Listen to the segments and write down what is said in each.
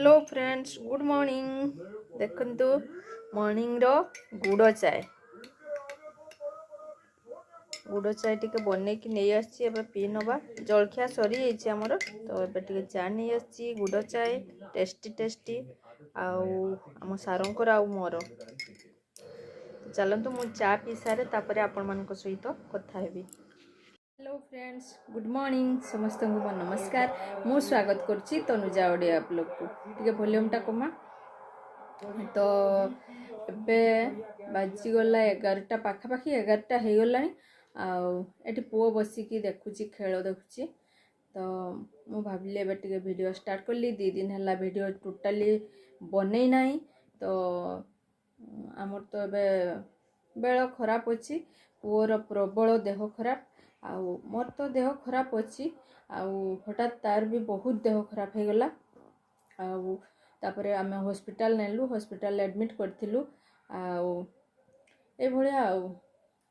Hello friends good morning देखंतु morning रो गुड़ चाय टी बन कि नहीं आसी पी नवा जलखिया सरी आमर तो ये चा नहीं आसी गुड़ चाय टेस्टी टेस्टी आम सारंकर आ मोर तो चलतु मु चा पी सारे आपण मान सहित कथा heavy. Hello friends good morning समस्त को नमस्कार मु स्वागत करुच्ची तनुजा ओडिया ब्लॉग को टी वॉल्यूम टा कमा तो ए बाजीगला 11टा पाखापाखि 11टा हो गला आठी पुओ बसिकी देखुची खेल देखुची तो मु भाविली एबे टिके वीडियो स्टार्ट करली 2 दिन है वीडियो टोटाली बनै नाही तो आमर तो एबे बेल खराब अच्छी पुओर प्रबल देह खराब आउ मोर तो देह खराब अच्छी आउ हठात तार भी बहुत देह खराब हो गला आउ तापरे आमे हॉस्पिटल नेलु हॉस्पिटल एडमिट करथिलु आउ ए भलिया आउ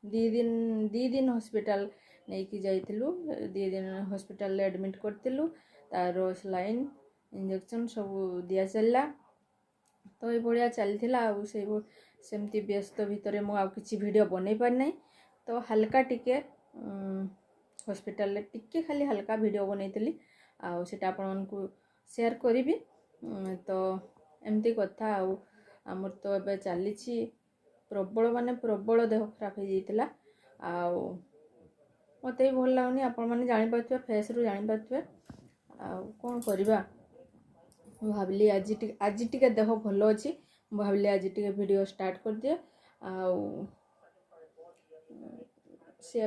दी दिन हॉस्पिटल नहीं कि जाइथिलु 2 दिन हॉस्पिटल एडमिट करथिलु तार सलाइन इंजेक्शन सब दिया चलला तो ये भलिया चलथिला आउ सेमती व्यस्त भितर मु आउ किछि वीडियो बनै पार नै तो हल्का टिके हॉस्पिटल टिके खाली हल्का वीडियो बनैतिली आउ सेटा आपन को शेयर करिवि तो एमती कथा आमर तो एबे चली प्रबल माने प्रबल देह खराब हो जाइतिला आउ मत भी भल लगुनि आपण मैंने जापारे फेस रू जापारे कौन करवा भाविली आज टी देह भल अच्छी भाविली आज टी वीडियो स्टार्ट कर दिए सी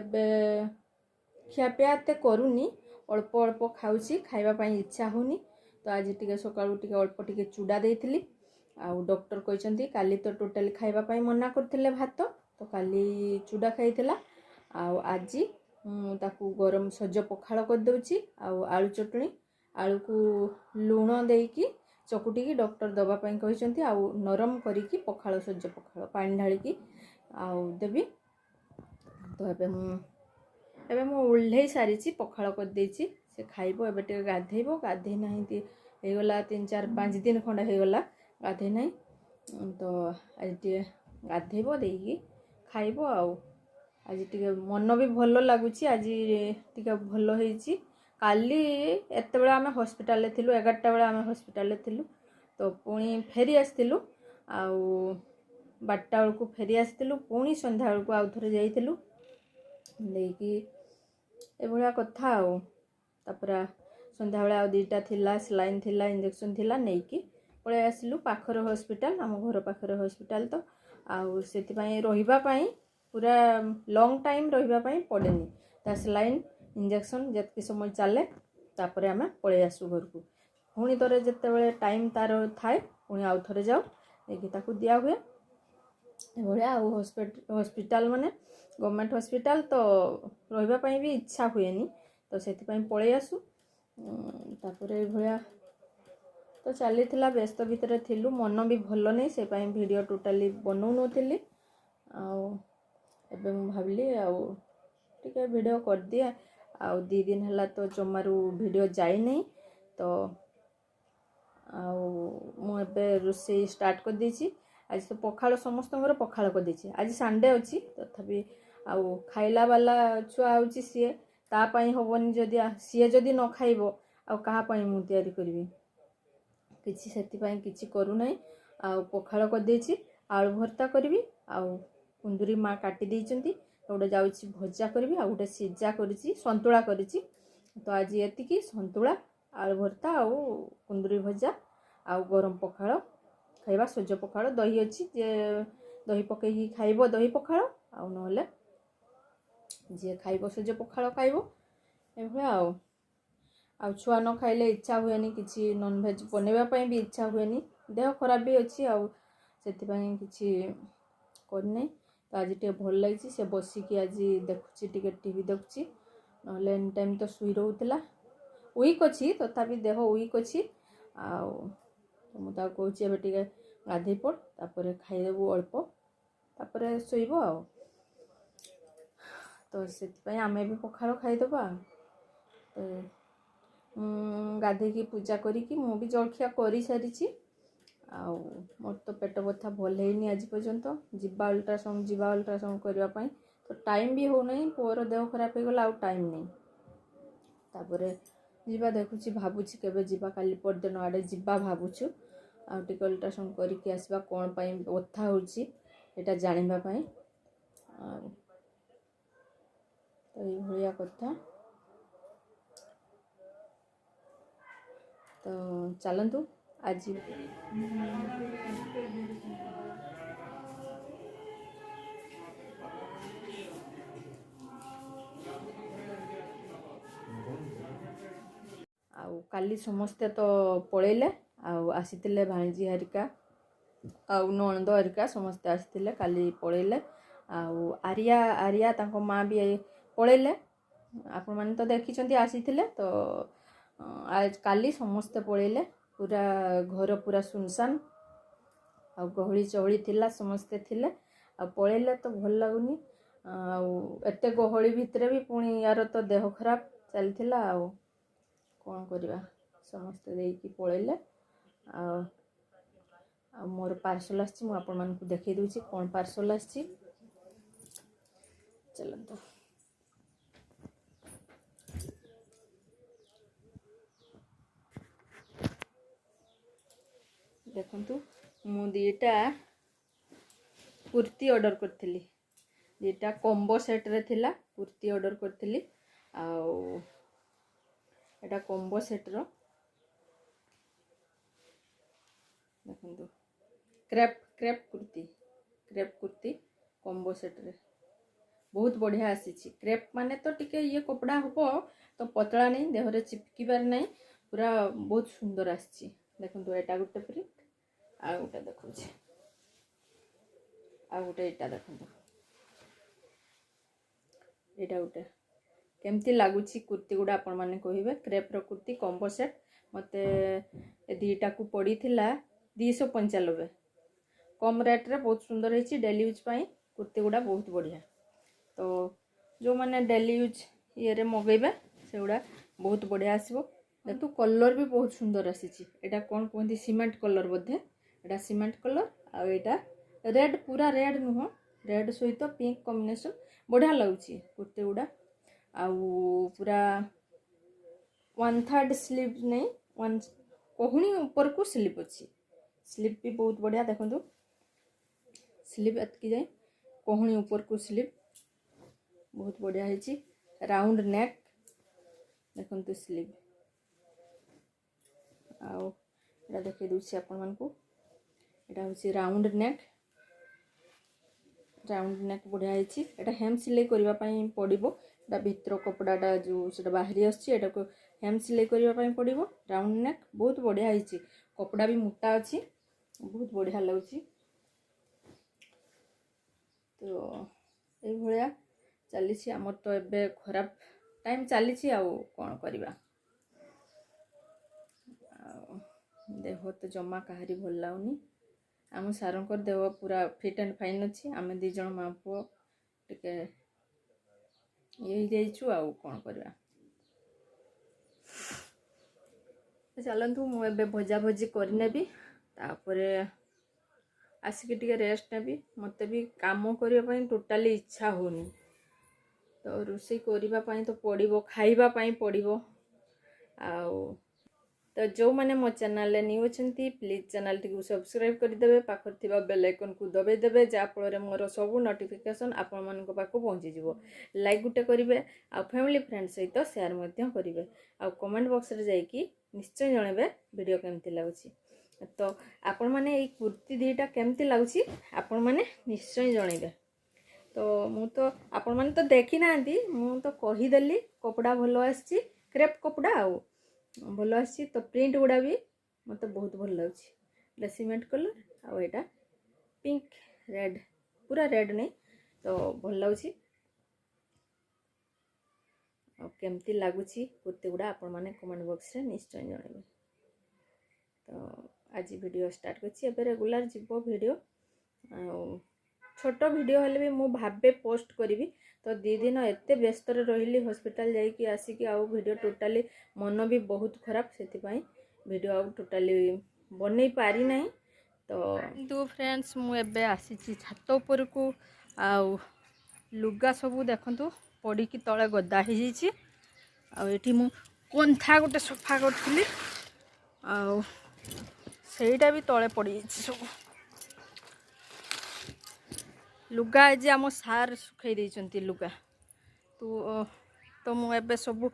खियापिया एत करूनी अल्प अल्प खाऊँ खावाई इच्छा होनी तो आज टी सका अल्प टी चूड़ा देती आउ डॉक्टर कहते काली तो टोटाली खावाई मना करते भात तो काली चूड़ा खाईला आज ताकू गरम सज पखाड़ कर दउची आलू चटनी आलू को लुण देकी चकुटी डॉक्टर दवापाई कहते आउ नरम करिकी पखाड़ सज पखाड़ पानी ढालिकी आउ देवी तो एबे मु उल्हे सारी पखाड़ कर देची से खाइबो एबे टे गाधेइबो गाधे नाही हेगला 3-4-5 दिन खंड हेगला गाधे नाही तो आज टे गाधेइबो देकी खाइबो आउ आज टी मन भी भल लगुच आज टी भल होइची काली एत बेला आमे हॉस्पिटल थिलु 11टा बेला आमे हॉस्पिटल थिलु तो पुणी फेरी आस्तिलु आउ 12टा बेल को फेरी आस्तिलु पुणी संध्या बेल को आउ थरे जाइतिलु देकी ए भलिया कथा आउ तापरा संध्या बेला आउ 2टा थिला सलाइन थिला इंजेक्शन थिला नेकी पळे आसिलु पाखर हॉस्पिटल आम घर पाखर हॉस्पिटल तो आउ सेति पई रहिबा पई पूरा लॉन्ग टाइम रहिबा पई पड़ेनी ता सलाइन इंजेक्शन जतकी समय चले तापरे आमे पळे आसु घर को पुणी तरे जते बेले टाइम तार थाए पुणी आउ थरे जाऊ एकी ताकू दिया हुए ए भलिया आउ हॉस्पिटल माने गवर्नमेंट हॉस्पिटल तो रहिबा पई भी इच्छा हुएनी तो सेति पई पळे आसु तापरे भलिया तो चली व्यस्त भितर थिलु मन भी भल नहीं से पाई वीडियो टोटाली बनौ नथिली एबे मु भाविली टिके वीडियो कर दिए 2 दिन हला तो जमारू वीडियो जाई नहीं तो मु एबे रोसे स्टार्ट कर देछि आज तो पखाड़ समस्त घर पखाड़ कर देछि आज संडे अच्छी तथापि खाइला वाला छुआ होछि सी ता पई होबनी जदी सी जदी न खाइबो कहा पई मु तैयारी करबी किछि सेति पई किछि करू नै पखाड़ कर देछि आलू भर्ता करबी कुंदुरी माँ काटी देइचंती गोटे जाउछि भजा करबी गोटे सिजा करिछि संतुला करिछि तो आज एतिकी संतुला आलू भर्ता कुंदुरी भजा गरम पखाड़ खाइबा सज पखाड़ दही अच्छी जे दही पकईकी खाइबो दही पखाड़ नहले जे खाइबो सज पखाड़ खाइबो ए भलिया छुआ न खाइले इच्छा हुएनी किसी नॉनवेज बनैबा पई भी इच्छा हुएनी देह खराब भी अच्छी सेति पई किछि करनै तो आज टे भल लगी से बसिकी आज देखुची टिके टीवी देखुची नहले एनी टाइम तो सुई रहउतला वीक अच्छी तथापि देह वीक अच्छी तो मुझे कहूँ एबे टिके गाधे पड़ तापरे खाइदेबू अल्प तापरे शोइबो तो सेति पई आमे भी पखाड़ खाइदेबा तो गाधेकी पूजा करिकी मु भी जलखिया कर सारी आउ मोर तो पेट बथा भल है आज पर्यंत जीवा अल्ट्रासाउंड करने तो टाइम भी हो नहीं पुअर देह खराब हो गला आउ टाइम नहीं तापर जीवा देखुची भावुची केबे जीवा काली परदिन आड़े जीवा भावुछु आ टिके अल्ट्रासाउंड करके आसबा कोन पई बथा होची एटा जानिबा पई तो ये भलिया कथा तो चलतु आज आउ काली समस्ते तो पळेले आसीतिले भाणजी हरिका आउ नणंद हरिका समस्ते आसीतिले काली पळेले आउ आर्या आर्या तांको माँ भी पळेले आपण माने तो देखिचंती आसीतिले तो आज काली समस्ते पळेले पूरा घर पूरा सुनसान आ गहली चहली थिला समस्ते थिले आ पळेले तो भल लागुनी एते गहली भितरे भी पुणी यार तो देह खराब चलथिला आ कौन करवा समस्ते देकी पळेले आ मोर पार्सल आछि मु आपण मानकु देखै दोछि कोन पार्सल आछि चलंतो देखंतु मु दीटा कुर्ती ऑर्डर करथिली दीटा कॉम्बो सेट रे थिला कुर्ती ऑर्डर करथिली आ एटा कॉम्बो सेट रो देखंतु क्रेप कुर्ती कॉम्बो सेट रे बहुत बढ़िया आसी क्रेप माने तो टिके ये कपड़ा हबो तो पतला नहीं देहरे चिपकी बार नहीं पूरा बहुत सुंदर आसी देखंतु एटा गुटे प्रिंट आ गुटे देखुछि आ गुटे एटा देखंतु एटा गुटे केमती लगुच कुर्ती गुड़ा आपण मैंने कहे क्रेप रो कुर्ती कॉम्बो सेट मते दीटा को पड़ी थिला 295 कम रेट रे बहुत सुंदर है डेली यूज पाई कुर्ती गुड़ा बहुत बढ़िया तो जो मैंने डेली यूज ये रे मगेबे से गुड़ा बहुत बढ़िया आसीबो देखु कलर भी बहुत सुंदर आसी एटा कोन कहंती सीमेंट कलर बोधे एटा सीमेंट कलर आ एटा रेड पूरा रेड नुह रेड सहित पिंक कॉम्बिनेशन बढ़िया लगुची कुर्ती गुड़ा आउ पूरा 1/3 स्लीव नहीं वन कहूनी ऊपर को स्लीव अच्छी स्लीव भी बहुत बढ़िया देखो स्लीव एतकी जाए कहूनी ऊपर को स्लीव बहुत बढ़िया है राउंड नेक देखो स्लीव आउ एटा देखै दूची आपण मानकू एटा होची राउंड नेक बढ़िया है एटा हेम सिलाई करबा पई पड़िबो एटा भितर कपड़ाटा जो सेटा बाहरी आछि एटा को हेम सिलाई करबा पई पड़िबो राउंड नेक बहुत बढ़िया है कपड़ा भी मोटा अछि बहुत बढ़िया लगुची तो ए भलिया चली आमर तो एबे खराब टाइम चली आउ कौन करवा देह तो जमा कहारी भल लगुनी आम सारंकर देह पूरा फिट एंड फाइन अच्छी आम दीज माँ पुओ टिके ये आउ कौन करवा चलतु मुझे भजा भजी करनेबी तापरे आसिक टिके रेस्ट नेबी मते भी काम करने टोटाली इच्छा होनी तो रोषे करने तो पड़ो खाइबा पड़ो आउ तो जो मैंने मो चैनल न्यू अच्छा प्लीज चैनल टी सब्सक्राइब करदे पाखर थिबा बेल आइकन को दबाई देबे जा फल मोर सब नोटिफिकेशन आपण मान पाखु पहुँची जीवो लाइक गुटे करेंगे आ फैमिली फ्रेंड सहित शेयर मध्य करेंगे आ कमेंट बॉक्स रे जाइकी निश्चय जनइबे वीडियो केमती लगुच तो आपण माने এই कुर्ती दीटा केमती लगुच आपण माने निश्चय जनइबे तो मु तो आपण माने तो देखी नांती मु तो कहीदेली कपड़ा भल आसी क्रेप कपड़ा आउ भल आसी तो प्रिंट गुड़ा भी मत बहुत भल लगे सीमेंट कलर आ एटा पिंक रेड पूरा रेड नहीं तो भल लगे केमती लगुच कुर्ती गुड़ा आपण माने कमेंट बॉक्स रे निश्चय जनइबे तो आज वीडियो स्टार्ट करछि एबे रेगुलर जीवो वीडियो छोट वीडियो हेले भी मु भाबे पोस्ट करी तो 2 दिन एते व्यस्त रही हॉस्पिटल जाइए आसिक आउ वीडियो टोटाली मन भी बहुत खराब से वीडियो आउ टोटाली बन पारि नहीं तो फ्रेंड्स मुझे आसी छात उपर को आउ लुगा सबू देखु पड़ी तले गदा हो ये मु कंथा गोटे सफा करी आईटा भी तले पड़ी सब लुगा आज आम सार सुखई देइचंती लुगा तो मुझे सब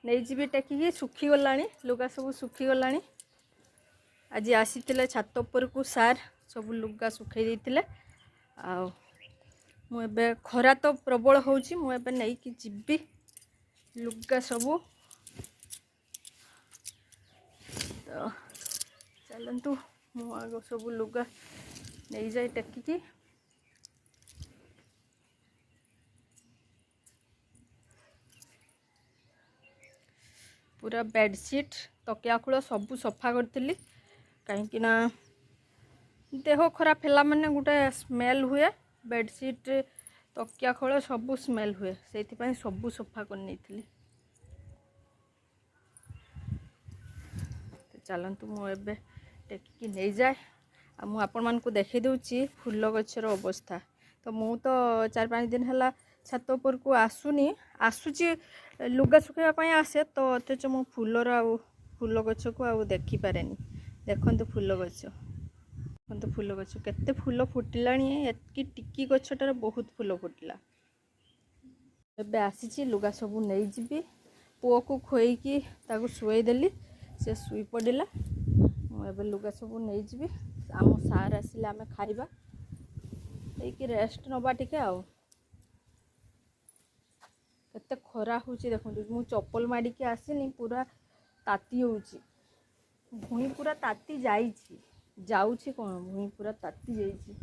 नहीं जी टेकिकी सुखीगला लुगा सब सुखीगला आज आसी छात उपर को सार सब लुगा सुखई देइतिले आ मुझे खरा तो प्रबल होची मुझे नहीं कि जीवी लुगा सबू तो चलतु मुझे सब लुगा नहीं जाए टेकिकी पूरा बेडसीट तकिया खोल सबू सफा करी कहीं देह खराब है माने गोटे स्मेल हुए बेडसीट तकिया खोल सबू स्मेल हुए से सबू सफा कर चलतु मुझे टेकिकी नहीं जाए मुझे देखी दूची फूल गचर अवस्था तो मु तो 4-5 दिन है छात उपर को आसूची लुगा सुखाई आसे तो अथच मो फूलर फूल गछ को आउ देखिपारे देखते फूल गछ देखते फूल गछ केते फूल फुटिला टिकी गछटार बहुत फूल फुटिला एबे आसी लुगा सब नहीं जीवी पुओ को खोईकी ताको शुईदेली से शुई पड़ा मुझे लुगा सब नहीं जीवी आम सार आसिले आम खाइबा कि रेस्ट नवा टिके आउ केते खरा होची देखंतु मु चप्पल मारिकी आसीनी पूरा ताती होची भूई पूरा ताती जाइछि जाउछि कोन भूई पूरा ताती जाइछि